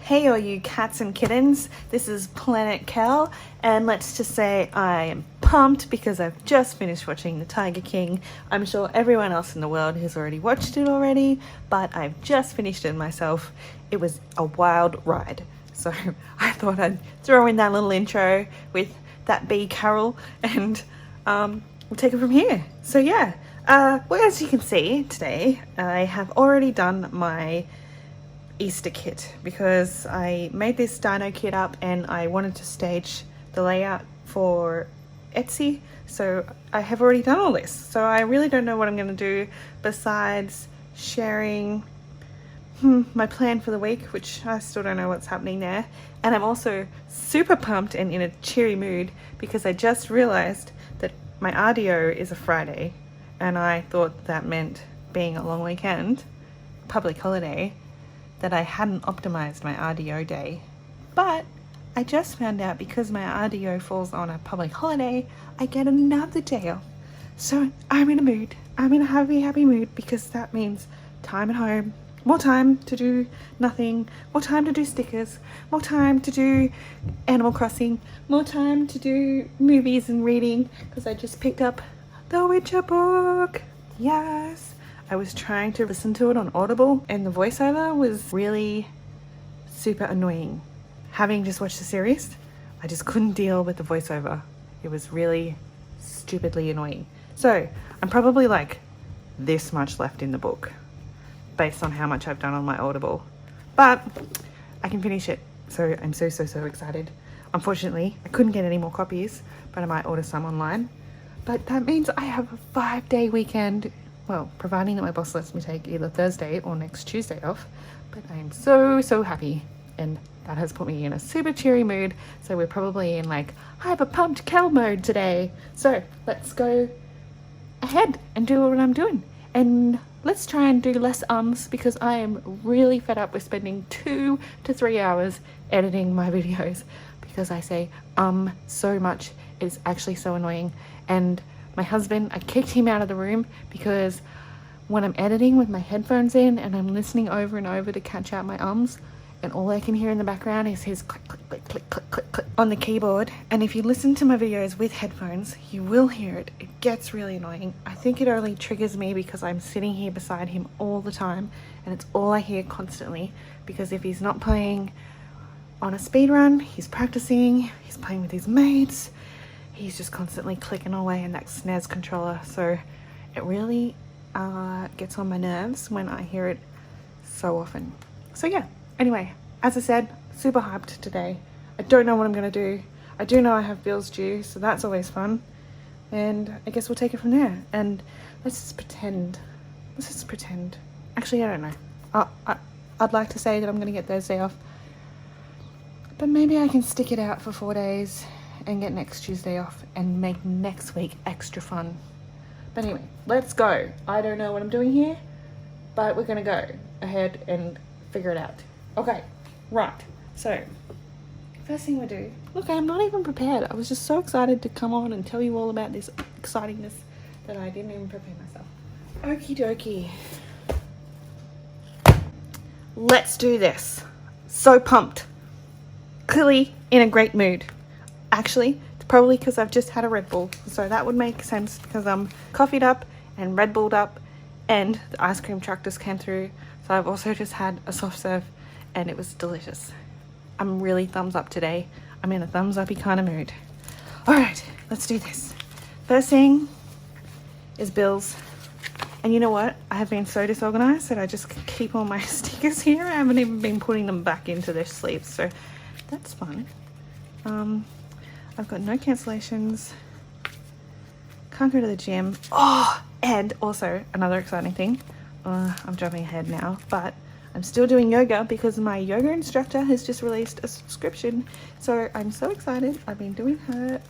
Hey all you cats and kittens, this is Planet Cal, and let's just say I am pumped because I've just finished watching The Tiger King. I'm sure everyone else in the world has already watched it already, but I've just finished it myself. It was a wild ride. So I thought I'd throw in that little intro with that bee carol and we'll take it from here. So yeah, well, as you can see today, I have already done my Easter kit because I made this dino kit up and I wanted to stage the layout for Etsy, so I have already done all this, so I really don't know what I'm going to do besides sharing my plan for the week, which I still don't know what's happening there. And I'm also super pumped and in a cheery mood because I just realized that my RDO is a Friday and I thought that meant, being a long weekend, public holiday, that I hadn't optimized my RDO day. But I just found out because my RDO falls on a public holiday, I get another day off. So I'm in a mood. I'm in a happy mood because that means time at home, more time to do nothing, more time to do stickers, more time to do Animal Crossing, more time to do movies and reading because I just picked up The Witcher book. Yes. I was trying to listen to it on Audible and the voiceover was really super annoying. Having just watched the series, I just couldn't deal with the voiceover. It was really stupidly annoying. So I'm probably like this much left in the book based on how much I've done on my Audible, but I can finish it. So I'm so excited. Unfortunately, I couldn't get any more copies, but I might order some online. But that means I have a 5-day weekend. Well, providing that my boss lets me take either Thursday or next Tuesday off. But I am so happy, and that has put me in a super cheery mood. So we're probably in like hyper pumped Cal mode today. So let's go ahead and do what I'm doing. And let's try and do less ums because I am really fed up with spending 2 to 3 hours editing my videos because I say so much. It's actually so annoying. And my husband, I kicked him out of the room because when I'm editing with my headphones in and I'm listening over and over to catch out my ums, and all I can hear in the background is his click on the keyboard. And if you listen to my videos with headphones, you will hear it. It gets really annoying. I think it only triggers me because I'm sitting here beside him all the time and it's all I hear constantly, because if he's not playing on a speed run, he's practicing, he's playing with his mates, he's just constantly clicking away in that SNES controller. So it really gets on my nerves when I hear it so often. So yeah, anyway, as I said, super hyped today. I don't know what I'm going to do. I do know I have bills due, so that's always fun. And I guess we'll take it from there. And let's just pretend. Actually, I don't know. I'd like to say that I'm going to get Thursday off. But maybe I can stick it out for 4 days and get next Tuesday off and make next week extra fun. But anyway, let's go. I don't know what I'm doing here, but we're gonna go ahead and figure it out. Okay, right. So, first thing we do, look, I'm not even prepared. I was just so excited to come on and tell you all about this excitingness that I didn't even prepare myself. Okie dokie. Let's do this. So pumped. Clearly in a great mood. Actually, it's probably because I've just had a Red Bull, so that would make sense because I'm coffeeed up and Red Bulled up and the ice cream truck just came through. So I've also just had a soft serve and it was delicious. I'm really thumbs up today. I'm in a thumbs uppy kind of mood. All right, let's do this. First thing is bills. And you know what? I have been so disorganized that I just keep all my stickers here. I haven't even been putting them back into their sleeves, so that's fun. I've got no cancellations, can't go to the gym. Oh, and also another exciting thing, I'm jumping ahead now, but I'm still doing yoga because my yoga instructor has just released a subscription. So I'm so excited. I've been doing her,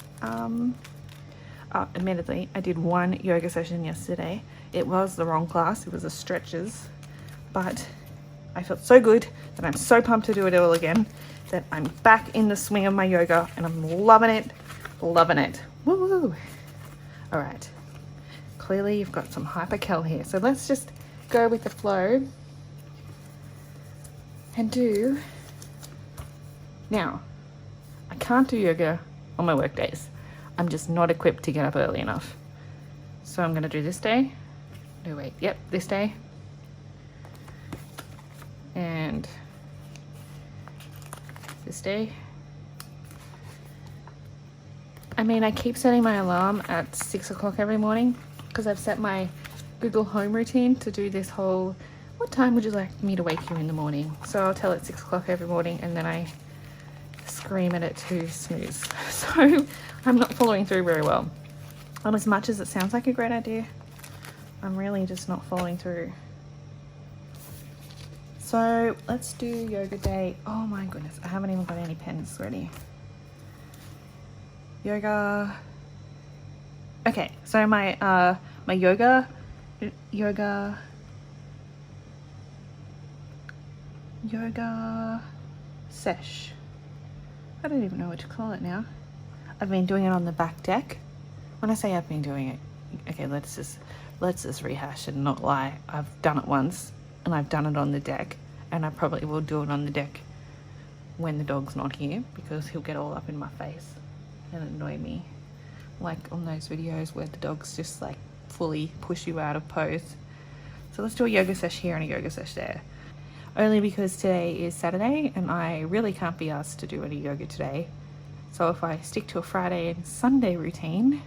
admittedly, I did one yoga session yesterday. It was the wrong class, it was a stretches, but I felt so good that I'm so pumped to do it all again, that I'm back in the swing of my yoga and I'm loving it. Woo! All right, clearly you've got some hyper Cal here, so let's just go with the flow and do Now, I can't do yoga on my work days. I'm just not equipped to get up early enough. So I'm gonna do this day. No, wait, yep, this day. And this day. I mean, I keep setting my alarm at 6 o'clock every morning because I've set my Google Home routine to do this whole, what time would you like me to wake you in the morning? So I'll tell it 6 o'clock every morning and then I scream at it to snooze. So I'm not following through very well. And as much as it sounds like a great idea, I'm really just not following through. So let's do yoga day. Oh my goodness, I haven't even got any pens ready. Yoga. Okay, so my yoga sesh. I don't even know what to call it now. I've been doing it on the back deck. When I say I've been doing it, okay, let's just rehash and not lie. I've done it once and I've done it on the deck, and I probably will do it on the deck when the dog's not here because he'll get all up in my face and annoy me, like on those videos where the dogs just like fully push you out of pose. So let's do a yoga sesh here and a yoga sesh there, only because today is Saturday and I really can't be asked to do any yoga today. So if I stick to a Friday and Sunday routine,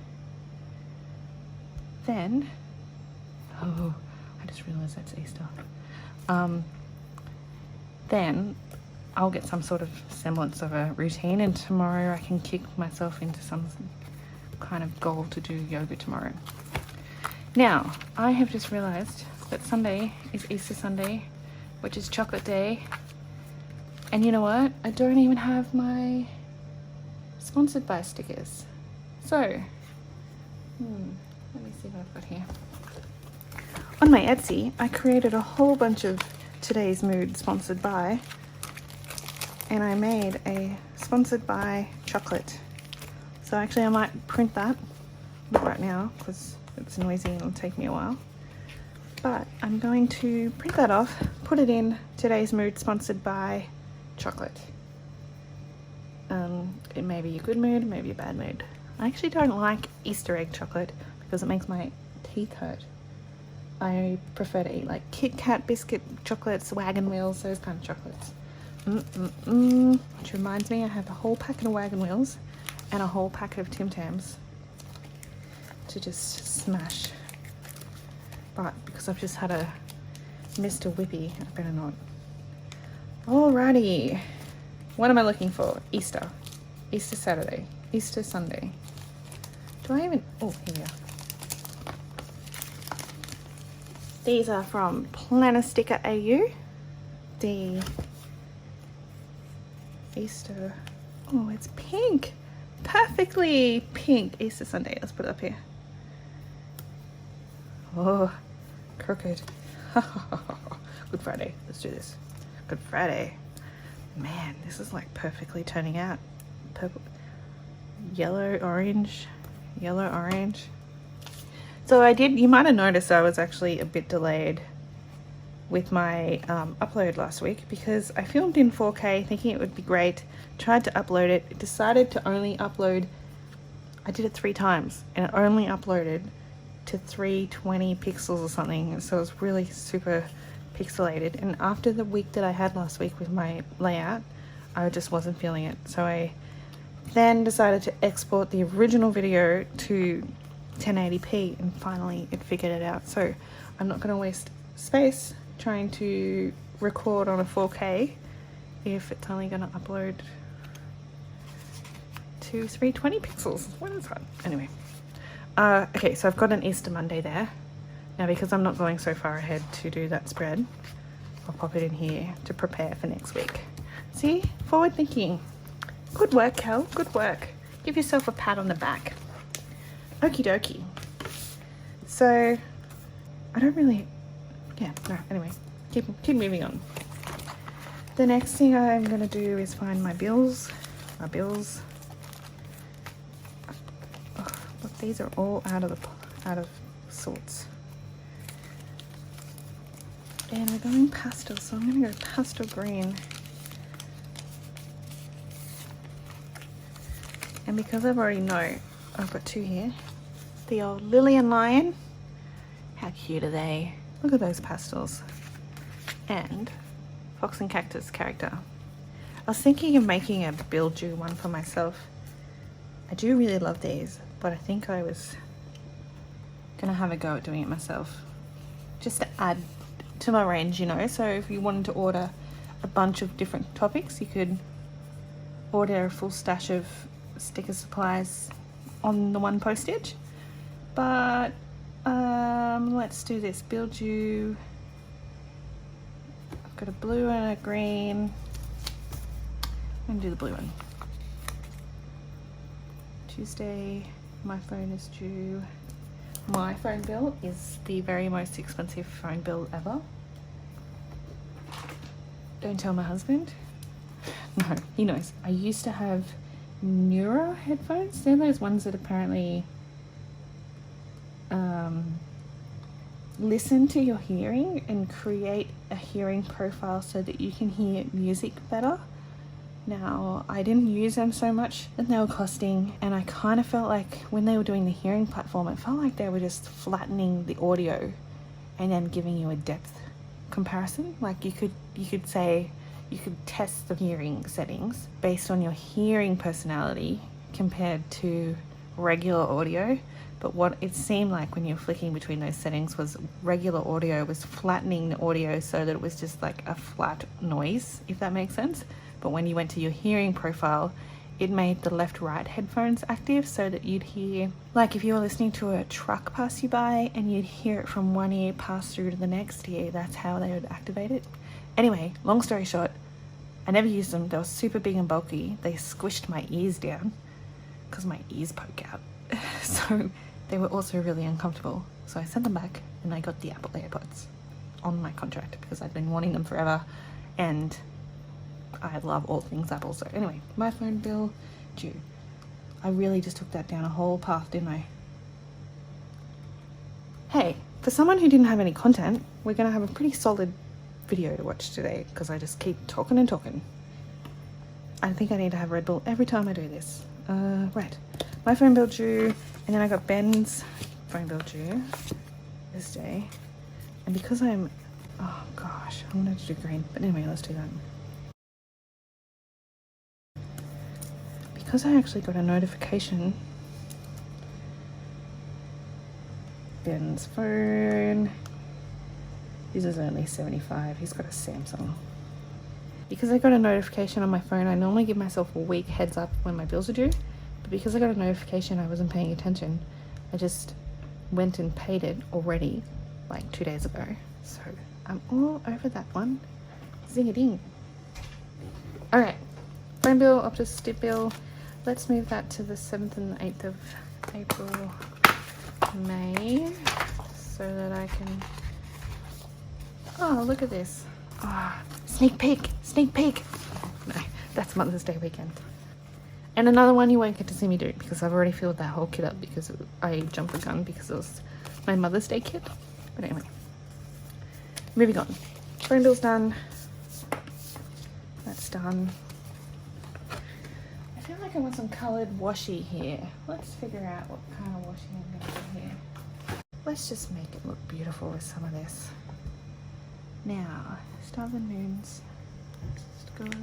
then oh, I just realized that's Easter. Then I'll get some sort of semblance of a routine, and tomorrow I can kick myself into some kind of goal to do yoga tomorrow. Now, I have just realized that Sunday is Easter Sunday, which is chocolate day. And you know what? I don't even have my sponsored by stickers. So, let me see what I've got here. On my Etsy, I created a whole bunch of today's mood sponsored by, and I made a sponsored by chocolate. So actually I might print that, not right now because it's noisy and it'll take me a while, but I'm going to print that off, put it in today's mood sponsored by chocolate. It may be a good mood, maybe a bad mood. I actually don't like Easter egg chocolate because it makes my teeth hurt. I prefer to eat like Kit Kat biscuit chocolates, wagon wheels, those kind of chocolates. Which reminds me, I have a whole packet of wagon wheels and a whole packet of Tim Tams to just smash. But because I've just had a Mr. Whippy, I better not. Alrighty. What am I looking for? Easter. Easter Saturday. Easter Sunday. Do I even... Oh, here we are. These are from Planner Sticker AU. The Easter... Oh, it's pink. Perfectly pink. Easter Sunday. Let's put it up here. Oh, crooked. Good Friday. Let's do this. Good Friday. Man, this is like perfectly turning out. Purple, yellow, orange, yellow, orange. So you might have noticed I was actually a bit delayed with my upload last week because I filmed in 4K thinking it would be great, tried to upload it, decided to only upload, I did it 3 times and it only uploaded to 320 pixels or something, so it was really super pixelated. And after the week that I had last week with my layout, I just wasn't feeling it, so I then decided to export the original video to 1080p and finally it figured it out. So I'm not going to waste space trying to record on a 4K if it's only going to upload to 320 pixels. What is that? Anyway, okay, so I've got an Easter Monday there. Now because I'm not going so far ahead to do that spread, I'll pop it in here to prepare for next week. See? Forward thinking. Good work, Kel. Good work. Give yourself a pat on the back. Okie dokie. So, I don't really... Yeah, no, anyway. Keep moving on. The next thing I'm going to do is find my bills. My bills. Oh, look, these are all out of sorts. And we're going pastel, so I'm going to go pastel green. And because I've already know, I've got two here. The old Lily and Lion. How cute are they? Look at those pastels. And Fox and Cactus character. I was thinking of making a build you one for myself. I do really love these, but I think I was gonna have a go at doing it myself. Just to add to my range, you know. So if you wanted to order a bunch of different topics, you could order a full stash of sticker supplies on the one postage. But let's do this. Build you. I've got a blue and a green. I'm gonna do the blue one. Tuesday, my phone is due. My phone bill is the very most expensive phone bill ever. Don't tell my husband. No, he knows. I used to have Neuro headphones. They're those ones that apparently listen to your hearing and create a hearing profile so that you can hear music better. Now, I didn't use them so much and they were costing, and I kind of felt like when they were doing the hearing platform, it felt like they were just flattening the audio and then giving you a depth comparison. Like you could say, you could test the hearing settings based on your hearing personality compared to regular audio. But what it seemed like when you were flicking between those settings was regular audio was flattening the audio so that it was just like a flat noise, if that makes sense. But when you went to your hearing profile, it made the left-right headphones active so that you'd hear, like if you were listening to a truck pass you by and you'd hear it from one ear pass through to the next ear, that's how they would activate it. Anyway, long story short, I never used them. They were super big and bulky. They squished my ears down because my ears poke out. So they were also really uncomfortable. So I sent them back and I got the Apple AirPods on my contract because I'd been wanting them forever and I love all things Apple. So anyway, my phone bill due. I really just took that down a whole path, didn't I? Hey, for someone who didn't have any content, we're gonna have a pretty solid video to watch today because I just keep talking and talking. I think I need to have Red Bull every time I do this. Right, my phone bill due, and then I got Ben's phone bill due this day. And because I'm, oh gosh, I wanted to do green, but anyway, let's do that. Because I actually got a notification, Ben's phone, his is only 75, he's got a Samsung. Because I got a notification on my phone, I normally give myself a week heads up when my bills are due, but because I got a notification I wasn't paying attention, I just went and paid it already, like 2 days ago. So I'm all over that one. Zing-a-ding. Alright, phone bill, Optus stip bill. Let's move that to the 7th and the 8th of April, May, so that I can, oh, look at this. Oh, sneak peek, sneak peek. No, that's Mother's Day weekend. And another one you won't get to see me do because I've already filled that whole kit up because I jumped the gun because it was my Mother's Day kit. But anyway, moving on. Phone bill's done. That's done. I feel like I want some coloured washi here. Let's figure out what kind of washi I'm going to do here. Let's just make it look beautiful with some of this. Now, stars and moons. Let's go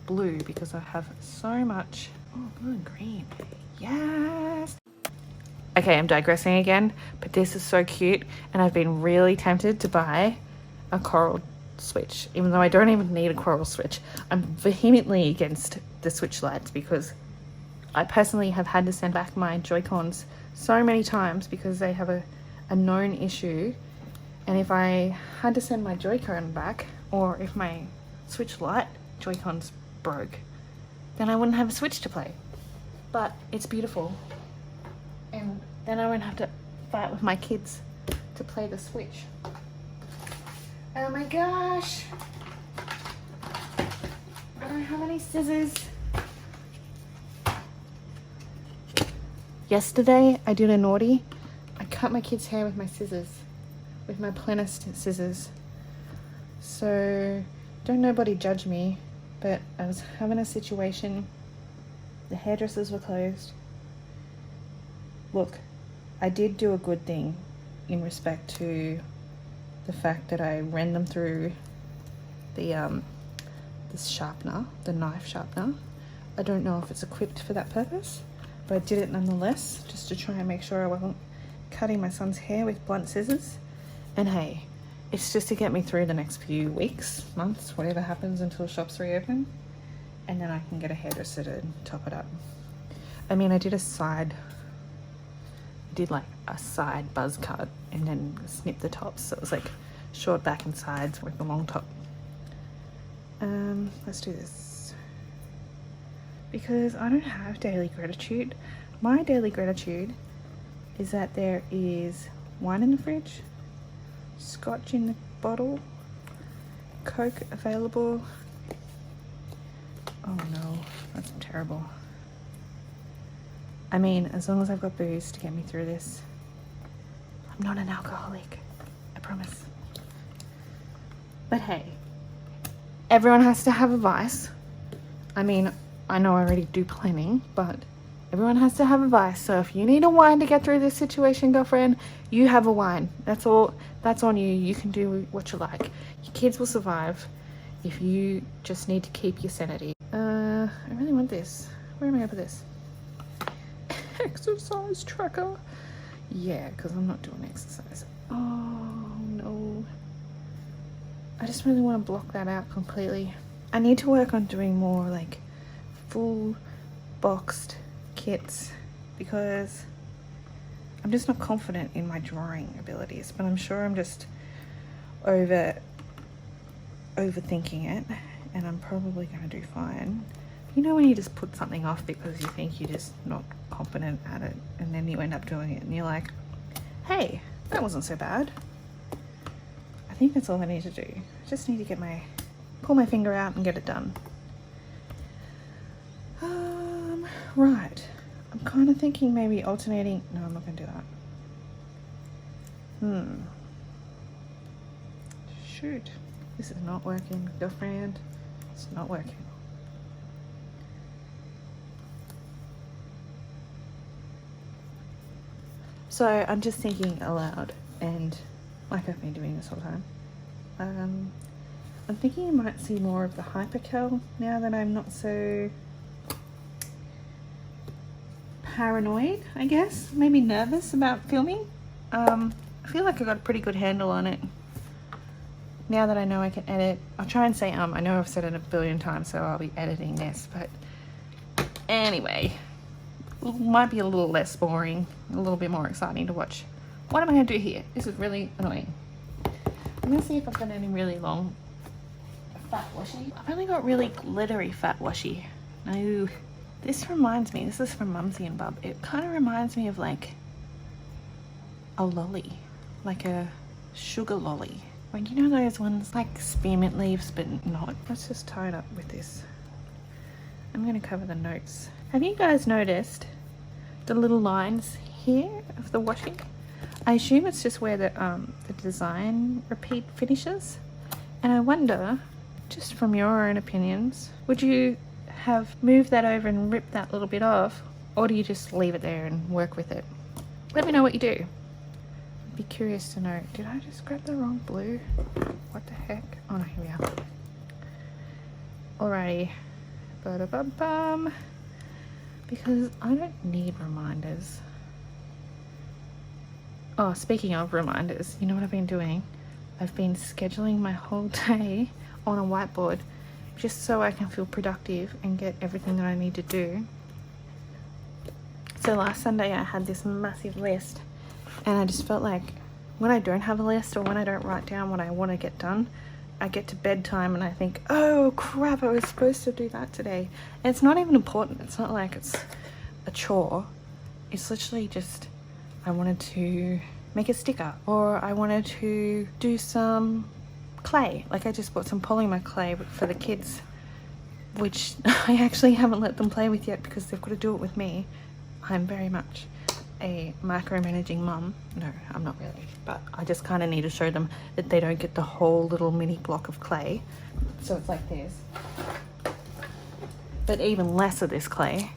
blue because I have so much. Oh, blue and green. Yes! Okay, I'm digressing again, but this is so cute and I've been really tempted to buy a coral switch, even though I don't even need a coral switch. I'm vehemently against the Switch lights because I personally have had to send back my Joy-Cons so many times because they have a known issue, and if I had to send my Joy-Con back, or if my Switch Lite Joy-Cons broke, then I wouldn't have a Switch to play. But it's beautiful, and then I won't have to fight with my kids to play the Switch. Oh my gosh, I don't have any scissors. Yesterday I did a naughty. I cut my kid's hair with my scissors, with my Plenist scissors. So don't nobody judge me, but I was having a situation The hairdressers were closed. Look, I did do a good thing in respect to the fact that I ran them through the this sharpener, the knife sharpener. I don't know if it's equipped for that purpose, but I did it nonetheless, just to try and make sure I wasn't cutting my son's hair with blunt scissors. And hey, it's just to get me through the next few weeks, months, whatever happens until shops reopen, and then I can get a hairdresser to top it up. I mean, I did like a side buzz cut and then snip the tops, so it was like short back and sides with a long top. Let's do this. Because I don't have daily gratitude. My daily gratitude is that there is wine in the fridge, scotch in the bottle, Coke available. Oh no, that's terrible. I mean, as long as I've got booze to get me through this. I'm not an alcoholic, I promise. But hey, everyone has to have a vice. I mean, I know I already do plenty, but everyone has to have a vice. So if you need a wine to get through this situation, girlfriend, you have a wine. That's all. That's on you. You can do what you like. Your kids will survive if you just need to keep your sanity. I really want this. Where am I gonna put this? Exercise tracker. Yeah, because I'm not doing exercise. Oh no. I just really want to block that out completely. I need to work on doing more like full boxed kits because I'm just not confident in my drawing abilities, but I'm sure I'm just overthinking it, and I'm probably going to do fine. You know when you just put something off because you think you're just not competent at it, and then you end up doing it and you're like, hey, that wasn't so bad. I think that's all I need to do. I just need to pull my finger out and get it done. Right. I'm kind of thinking maybe alternating. No, I'm not going to do that. Shoot. This is not working, girlfriend. It's not working. So I'm just thinking aloud, and like I've been doing this whole time. I'm thinking you might see more of the hypercurl now that I'm not so paranoid, I guess. Maybe nervous about filming. I feel like I got a pretty good handle on it. Now that I know I can edit, I'll try and say I know I've said it a billion times, so I'll be editing this, but anyway, it might be a little less boring, a little bit more exciting to watch. What am I going to do here? This is really annoying. I'm going to see if I've got any really long fat washi. I've only got really glittery fat washi. No, this reminds me, this is from Mumsy and Bub. It kind of reminds me of like a lolly, like a sugar lolly. Like, you know those ones like spearmint leaves, but not. Let's just tie it up with this. I'm going to cover the notes. Have you guys noticed the little lines here of the washing? I assume it's just where the design repeat finishes. And I wonder, just from your own opinions, would you have moved that over and ripped that little bit off? Or do you just leave it there and work with it? Let me know what you do. I'd be curious to know. Did I just grab the wrong blue? What the heck? Oh no, here we are. Alrighty. Ba-da-bum-bum. Because I don't need reminders. Oh, speaking of reminders, you know what I've been doing? I've been scheduling my whole day on a whiteboard just so I can feel productive and get everything that I need to do. So last Sunday I had this massive list, and I just felt like when I don't have a list or when I don't write down what I want to get done, I get to bedtime and I think, oh crap, I was supposed to do that today. And it's not even important. It's not like it's a chore. It's literally just, I wanted to make a sticker, or I wanted to do some clay. Like I just bought some polymer clay for the kids, which I actually haven't let them play with yet because they've got to do it with me. I'm very much a micromanaging mum. No, I'm not really, but I just kind of need to show them that they don't get the whole little mini block of clay. So it's like this, but even less of this clay.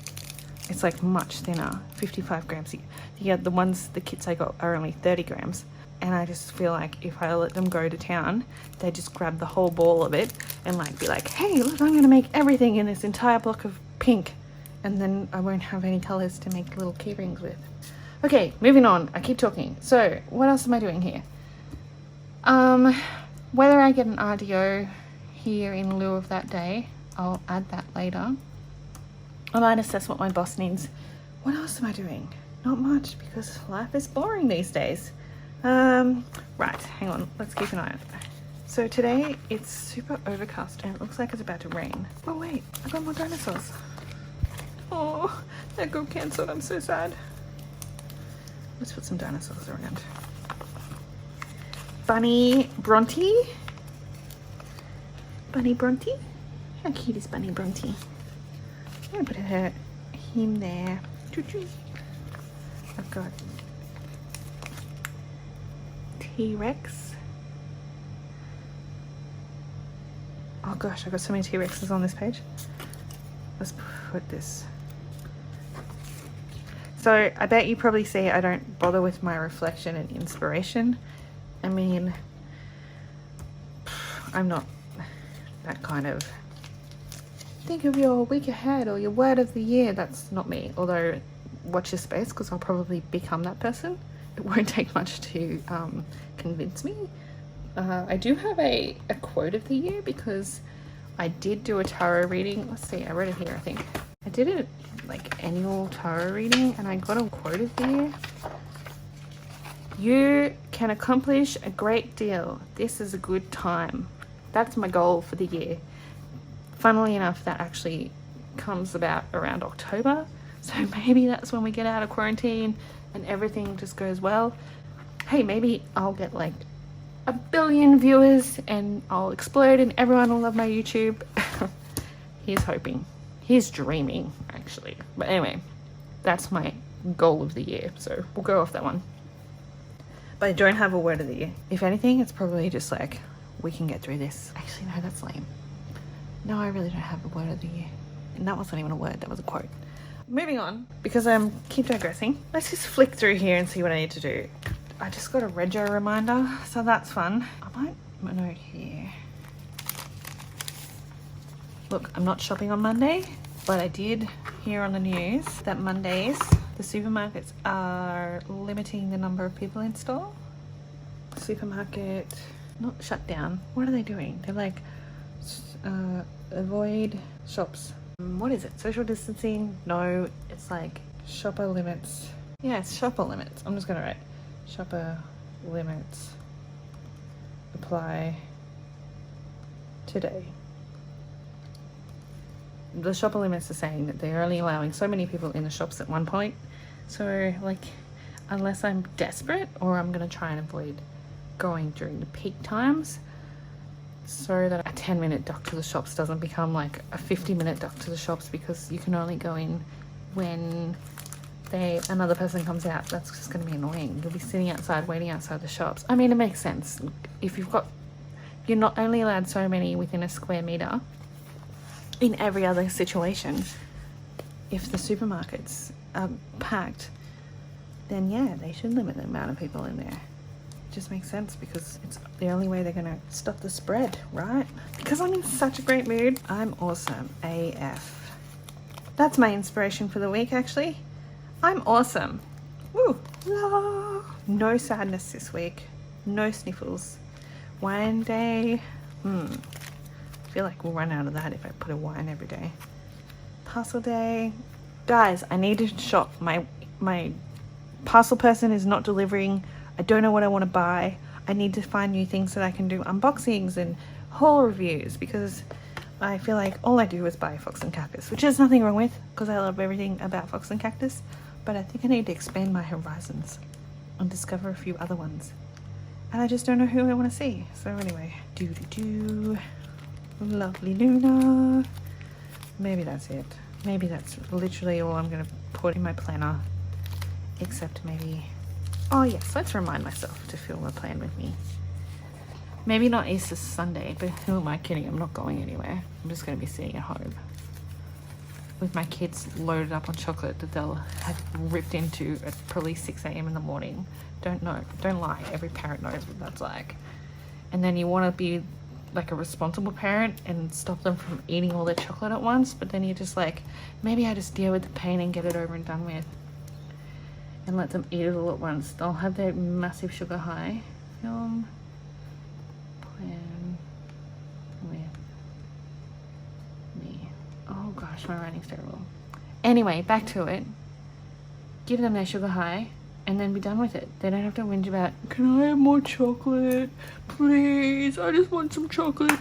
It's like much thinner, 55 grams. The kits I got are only 30 grams. And I just feel like if I let them go to town, they just grab the whole ball of it and like be like, hey, look, I'm gonna make everything in this entire block of pink. And then I won't have any colors to make little key rings with. Okay, moving on. I keep talking. So what else am I doing here? Whether I get an RDO here in lieu of that day, I'll add that later. I might assess what my boss needs. What else am I doing? Not much, because life is boring these days. Right, hang on, let's keep an eye on it. So today it's super overcast and it looks like it's about to rain. Oh wait, I got more dinosaurs. Oh, that got cancelled, I'm so sad. Let's put some dinosaurs around. Bunny Bronte. Bunny Bronte? How cute is Bunny Bronte? I'm gonna put him there. I've got T-Rex. Oh gosh, I've got so many T-Rexes on this page. Let's put this. So I bet you probably see I don't bother with my reflection and inspiration. I mean, I'm not that kind of think of your week ahead or your word of the year. That's not me. Although watch your space, because I'll probably become that person. It won't take much to convince me. I do have a quote of the year because I did do a tarot reading. Let's see, I wrote it here, I think. I did a like annual tarot reading and I got a quote of the year. You can accomplish a great deal. This is a good time. That's my goal for the year. Funnily enough, that actually comes about around October. So maybe that's when we get out of quarantine and everything just goes well. Hey, maybe I'll get like 1 billion viewers and I'll explode and everyone will love my YouTube. Here's hoping. Here's dreaming, actually. But anyway, that's my goal of the year. So we'll go off that one. But I don't have a word of the year. If anything, it's probably just like, we can get through this. Actually, no, that's lame. No, I really don't have a word of the year. And that wasn't even a word, that was a quote. Moving on, because I keep digressing. Let's just flick through here and see what I need to do. I just got a rego reminder, so that's fun. I might note here. Look, I'm not shopping on Monday, but I did hear on the news that Mondays, the supermarkets are limiting the number of people in store. Supermarket, not shut down. What are they doing? They're like, avoid shops. What is it? Social distancing? No, it's like shopper limits. Yeah, it's shopper limits. I'm just gonna write shopper limits apply today. The shopper limits are saying that they're only allowing so many people in the shops at one point. So like, unless I'm desperate, or I'm gonna try and avoid going during the peak times, so that a 10-minute duck to the shops doesn't become like a 50-minute duck to the shops, because you can only go in when another person comes out. That's just going to be annoying. You'll be sitting outside waiting outside the shops. I mean, it makes sense. If you're not only allowed so many within a square meter in every other situation. If the supermarkets are packed, then yeah, they should limit the amount of people in there. Just makes sense, because it's the only way they're gonna stop the spread, right? Because I'm in such a great mood. I'm awesome AF. That's my inspiration for the week, actually. I'm awesome. Woo! La. No sadness this week. No sniffles. Wine day. I feel like we'll run out of that if I put a wine every day. Parcel day. Guys, I need to shop. My parcel person is not delivering. I don't know what I want to buy. I need to find new things that I can do unboxings and haul reviews, because I feel like all I do is buy Fox and Cactus, which there's nothing wrong with, because I love everything about Fox and Cactus. But I think I need to expand my horizons and discover a few other ones. And I just don't know who I want to see. So anyway, lovely Luna. Maybe that's it. Maybe that's literally all I'm going to put in my planner. Except maybe... Oh yes, let's remind myself to fill my plan with me. Maybe not Easter Sunday, but who am I kidding? I'm not going anywhere. I'm just going to be sitting at home. with my kids loaded up on chocolate that they'll have ripped into at probably 6 a.m. in the morning. Don't lie. Every parent knows what that's like. And then you want to be like a responsible parent and stop them from eating all their chocolate at once, but then you're just like, maybe I just deal with the pain and get it over and done with and let them eat it all at once. They'll have their massive sugar high. Film plan with me. Oh gosh, my writing's terrible. Anyway, back to it. Give them their sugar high and then be done with it. They don't have to whinge about, can I have more chocolate? Please, I just want some chocolate.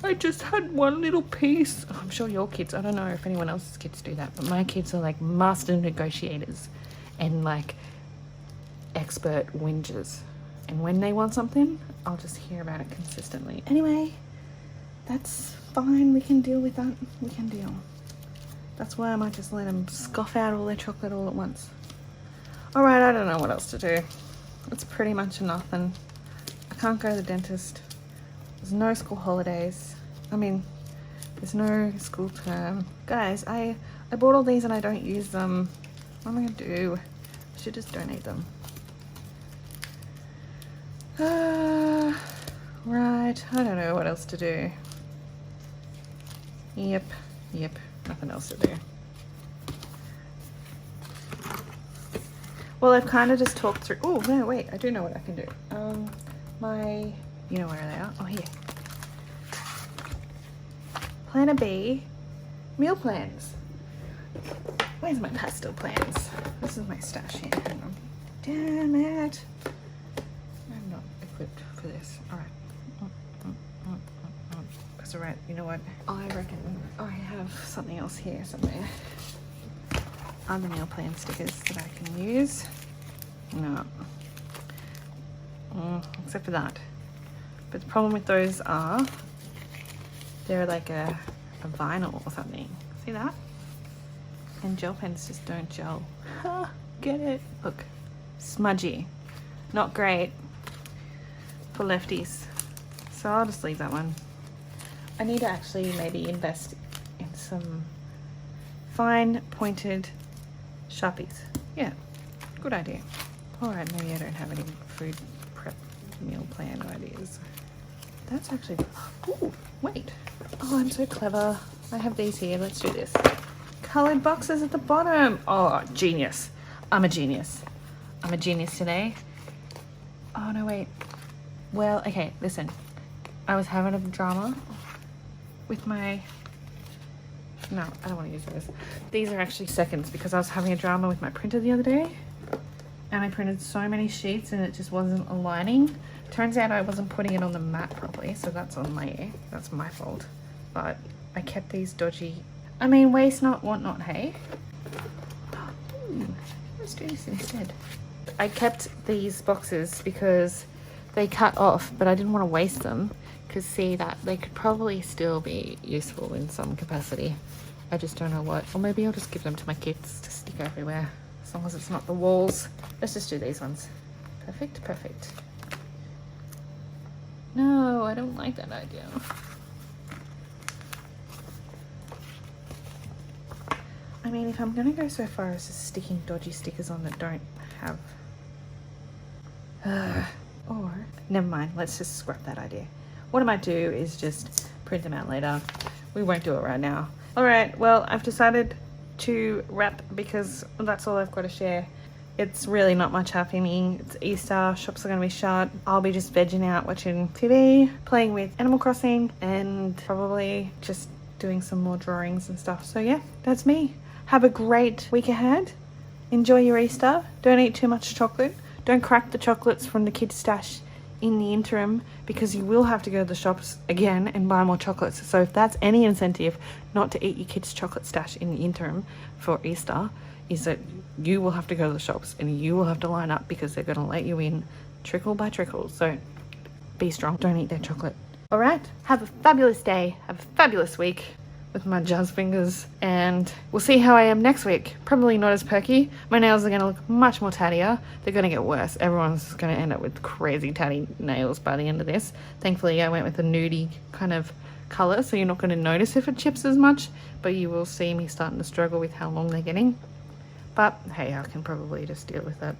I just had one little piece. Oh, I'm sure your kids, I don't know if anyone else's kids do that, but my kids are like master negotiators and like expert whingers. And when they want something, I'll just hear about it consistently. Anyway, that's fine. We can deal with that. We can deal. That's why I might just let them scoff out all their chocolate all at once. All right, I don't know what else to do. It's pretty much nothing. I can't go to the dentist. There's no school holidays. I mean, there's no school term. Guys, I bought all these and I don't use them. What am I gonna do? I should just donate them. Right, I don't know what else to do. Yep, nothing else to do. Well, I've kind of just talked through. Oh, no, wait, I do know what I can do. You know where they are? Oh, here. Planner B, meal plans. Where's my pastel plans? This is my stash here. Hang on. Damn it. I'm not equipped for this. All right. That's all right. You know what? I reckon I have something else here somewhere. Other meal plan stickers that I can use. No. Except for that. But the problem with those are they're like a vinyl or something. See that? And gel pens just don't gel. Get it? Look. Smudgy. Not great for lefties. So I'll just leave that one. I need to actually maybe invest in some fine pointed Sharpies. Yeah, good idea. All right, maybe I don't have any food prep meal plan ideas. That's actually, oh, wait. Oh, I'm so clever. I have these here. Let's do this. Colored boxes at the bottom. Oh, genius. I'm a genius. I'm a genius today. Oh, no, wait. Well, okay, listen. I was having a drama with my... No, I don't want to use those. These are actually seconds because I was having a drama with my printer the other day and I printed so many sheets and it just wasn't aligning. Turns out I wasn't putting it on the mat properly, so that's my fault. But I kept these dodgy... I mean, waste not, want not, hey? Let's do this instead. I kept these boxes because they cut off, but I didn't want to waste them because see that they could probably still be useful in some capacity. I just don't know what. Or maybe I'll just give them to my kids to stick everywhere as long as it's not the walls. Let's just do these ones. Perfect, perfect. No, I don't like that idea. I mean, if I'm gonna go so far as just sticking dodgy stickers on that don't have... or, never mind, let's just scrap that idea. What I might do is just print them out later. We won't do it right now. All right, well, I've decided to wrap because that's all I've got to share. It's really not much happening. It's Easter, shops are going to be shut. I'll be just vegging out, watching TV, playing with Animal Crossing, and probably just doing some more drawings and stuff. So yeah, that's me. Have a great week ahead. Enjoy your Easter. Don't eat too much chocolate. Don't crack the chocolates from the kids' stash in the interim because you will have to go to the shops again and buy more chocolates. So if that's any incentive not to eat your kids' chocolate stash in the interim for Easter, is that you will have to go to the shops and you will have to line up because they're going to let you in trickle by trickle. So be strong. Don't eat their chocolate. All right. Have a fabulous day. Have a fabulous week with my jazz fingers, and we'll see how I am next week. Probably not as perky. My nails are going to look much more tattier. They're going to get worse. Everyone's going to end up with crazy tatty nails by the end of this. Thankfully, I went with a nudie kind of colour, so you're not going to notice if it chips as much, but you will see me starting to struggle with how long they're getting. But hey, I can probably just deal with that.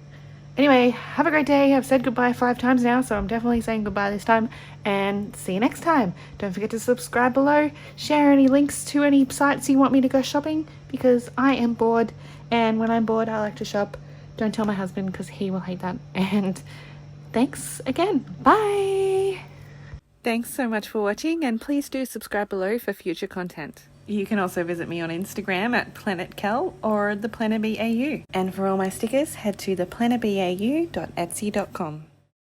Anyway, have a great day. I've said goodbye 5 times now, so I'm definitely saying goodbye this time, and see you next time. Don't forget to subscribe below, share any links to any sites you want me to go shopping, because I am bored, and when I'm bored I like to shop. Don't tell my husband because he will hate that. And thanks again. Bye. Thanks so much for watching, and please do subscribe below for future content. You can also visit me on Instagram at PlanetCal or the Planner BAU. And for all my stickers, head to theplannerbau.etsy.com.